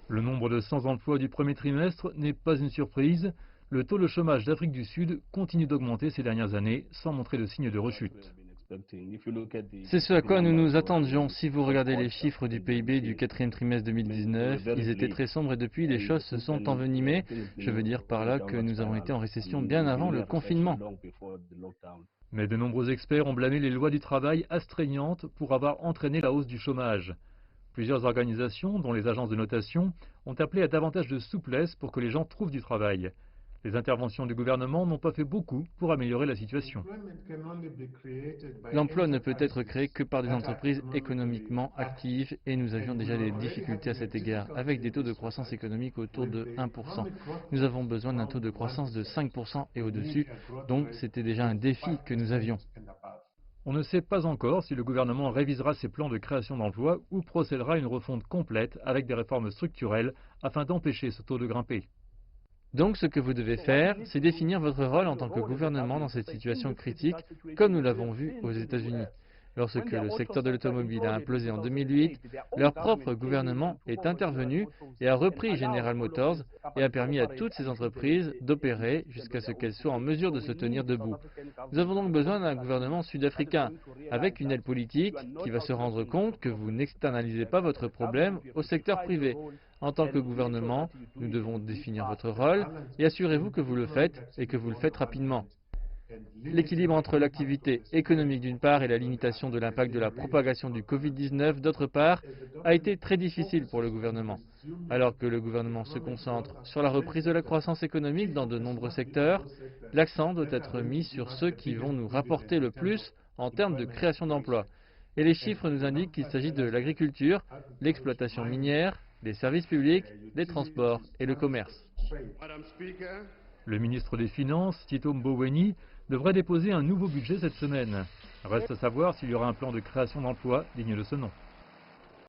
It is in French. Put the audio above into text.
Le nombre de sans-emploi du premier trimestre n'est pas une surprise. Le taux de chômage d'Afrique du Sud continue d'augmenter ces dernières années sans montrer de signe de rechute. C'est ce à quoi nous nous attendions. Si vous regardez les chiffres du PIB du quatrième trimestre 2019, ils étaient très sombres et depuis, les choses se sont envenimées. Je veux dire par là que nous avons été en récession bien avant le confinement. Mais de nombreux experts ont blâmé les lois du travail astreignantes pour avoir entraîné la hausse du chômage. Plusieurs organisations, dont les agences de notation, ont appelé à davantage de souplesse pour que les gens trouvent du travail. Les interventions du gouvernement n'ont pas fait beaucoup pour améliorer la situation. L'emploi ne peut être créé que par des entreprises économiquement actives et nous avions déjà des difficultés à cet égard, avec des taux de croissance économique autour de 1%. Nous avons besoin d'un taux de croissance de 5% et au-dessus, donc c'était déjà un défi que nous avions. On ne sait pas encore si le gouvernement révisera ses plans de création d'emplois ou procédera à une refonte complète avec des réformes structurelles afin d'empêcher ce taux de grimper. Donc ce que vous devez faire, c'est définir votre rôle en tant que gouvernement dans cette situation critique, comme nous l'avons vu aux États-Unis. Lorsque le secteur de l'automobile a implosé en 2008, leur propre gouvernement est intervenu et a repris General Motors et a permis à toutes ces entreprises d'opérer jusqu'à ce qu'elles soient en mesure de se tenir debout. Nous avons donc besoin d'un gouvernement sud-africain avec une aile politique qui va se rendre compte que vous n'externalisez pas votre problème au secteur privé. En tant que gouvernement, nous devons définir votre rôle et assurez-vous que vous le faites et que vous le faites rapidement. L'équilibre entre l'activité économique d'une part et la limitation de l'impact de la propagation du Covid-19 d'autre part a été très difficile pour le gouvernement. Alors que le gouvernement se concentre sur la reprise de la croissance économique dans de nombreux secteurs, l'accent doit être mis sur ceux qui vont nous rapporter le plus en termes de création d'emplois. Et les chiffres nous indiquent qu'il s'agit de l'agriculture, l'exploitation minière, les services publics, les transports et le commerce. Le ministre des Finances, Tito Mboweni, devrait déposer un nouveau budget cette semaine. Reste à savoir s'il y aura un plan de création d'emplois digne de ce nom.